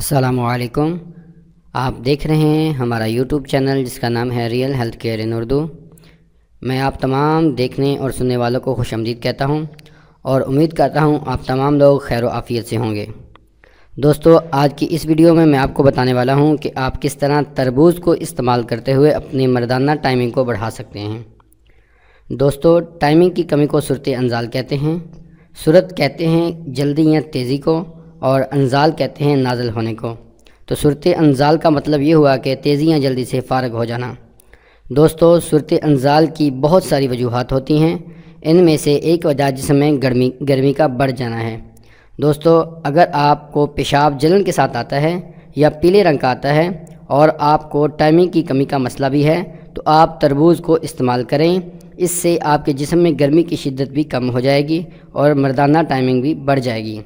السلام علیکم۔ آپ دیکھ رہے ہیں ہمارا یوٹیوب چینل جس کا نام ہے real health care in Urdu. میں آپ تمام دیکھنے اور سننے والوں کو خوش آمدید کہتا ہوں اور امید کرتا ہوں آپ تمام لوگ خیر و عافیت سے ہوں گے۔ دوستو، آج کی اس ویڈیو میں آپ کو بتانے والا ہوں کہ آپ کس طرح تربوز کو استعمال کرتے ہوئے اپنی مردانہ ٹائمنگ کو بڑھا سکتے ہیں۔ دوستو، ٹائمنگ کی کمی کو صورت انزال کہتے ہیں۔ صورت کہتے ہیں جلدی یا تیزی کو، اور انزال کہتے ہیں نازل ہونے کو۔ تو صورت انزال کا مطلب یہ ہوا کہ تیزی یا جلدی سے فارغ ہو جانا۔ دوستو، صورت انزال کی بہت ساری وجوہات ہوتی ہیں۔ ان میں سے ایک وجہ جسم میں گرمی کا بڑھ جانا ہے۔ دوستو، اگر آپ کو پیشاب جلن کے ساتھ آتا ہے یا پیلے رنگ کا آتا ہے اور آپ کو ٹائمنگ کی کمی کا مسئلہ بھی ہے تو آپ تربوز کو استعمال کریں۔ اس سے آپ کے جسم میں گرمی کی شدت بھی کم ہو جائے گی اور مردانہ ٹائمنگ بھی بڑھ جائے گی۔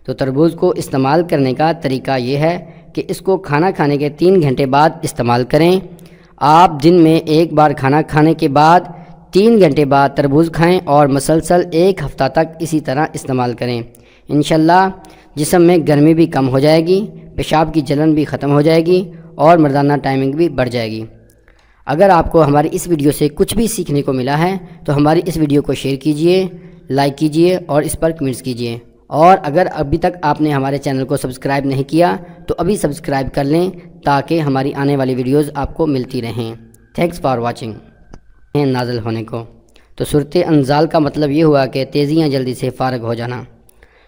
تو تربوز کو استعمال کرنے کا طریقہ یہ ہے کہ اس کو کھانا کھانے کے 3 گھنٹے بعد استعمال کریں۔ آپ دن میں ایک بار کھانا کھانے کے بعد 3 گھنٹے بعد تربوز کھائیں اور مسلسل 1 ہفتہ تک اسی طرح استعمال کریں۔ انشاءاللہ جسم میں گرمی بھی کم ہو جائے گی، پیشاب کی جلن بھی ختم ہو جائے گی اور مردانہ ٹائمنگ بھی بڑھ جائے گی۔ اگر آپ کو ہماری اس ویڈیو سے کچھ بھی سیکھنے کو ملا ہے تو ہماری اس ویڈیو کو شیئر کیجئے، لائک کیجئے اور اس پر کمنٹس کیجئے۔ اور اگر ابھی تک آپ نے ہمارے چینل کو سبسکرائب نہیں کیا تو ابھی سبسکرائب کر لیں تاکہ ہماری آنے والی ویڈیوز آپ کو ملتی رہیں۔ Thanks for watching. نازل ہونے کو، تو صورت انزال کا مطلب یہ ہوا کہ تیزی یا جلدی سے فارغ ہو جانا۔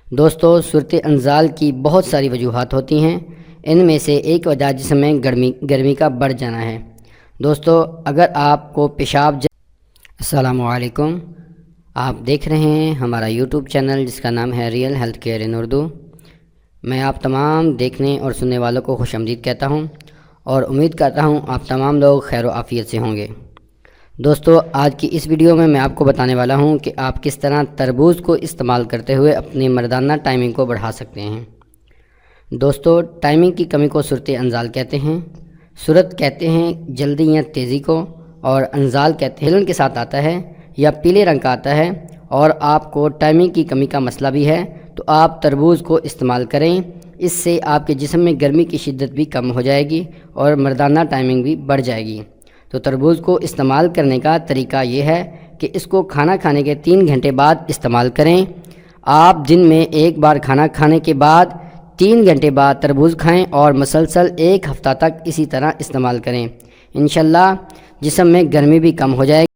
دوستو، صورت انزال کی بہت ساری وجوہات ہوتی ہیں۔ ان میں سے ایک وجہ جسم میں گرمی کا بڑھ جانا ہے۔ دوستو، اگر آپ کو پیشاب السلام علیکم۔ آپ دیکھ رہے ہیں ہمارا یوٹیوب چینل جس کا نام ہے real health care in Urdu. میں آپ تمام دیکھنے اور سننے والوں کو خوش آمدید کہتا ہوں اور امید کرتا ہوں آپ تمام لوگ خیر و عافیت سے ہوں گے۔ دوستو، آج کی اس ویڈیو میں آپ کو بتانے والا ہوں کہ آپ کس طرح تربوز کو استعمال کرتے ہوئے اپنی مردانہ ٹائمنگ کو بڑھا سکتے ہیں۔ دوستو، ٹائمنگ کی کمی کو صورت انزال کہتے ہیں۔ صورت کہتے ہیں جلدی یا تیزی کو، اور انزال کہتے ہیں ہلن کے ساتھ آتا ہے یا پیلے رنگ کا آتا ہے اور آپ کو ٹائمنگ کی کمی کا مسئلہ بھی ہے تو آپ تربوز کو استعمال کریں۔ اس سے آپ کے جسم میں گرمی کی شدت بھی کم ہو جائے گی اور مردانہ ٹائمنگ بھی بڑھ جائے گی۔ تو تربوز کو استعمال کرنے کا طریقہ یہ ہے کہ اس کو کھانا کھانے کے 3 گھنٹے بعد استعمال کریں۔ آپ دن میں ایک بار کھانا کھانے کے بعد 3 گھنٹے بعد تربوز کھائیں اور مسلسل 1 ہفتہ تک اسی طرح استعمال کریں۔ انشاءاللہ جسم میں گرمی بھی کم ہو جائے گی۔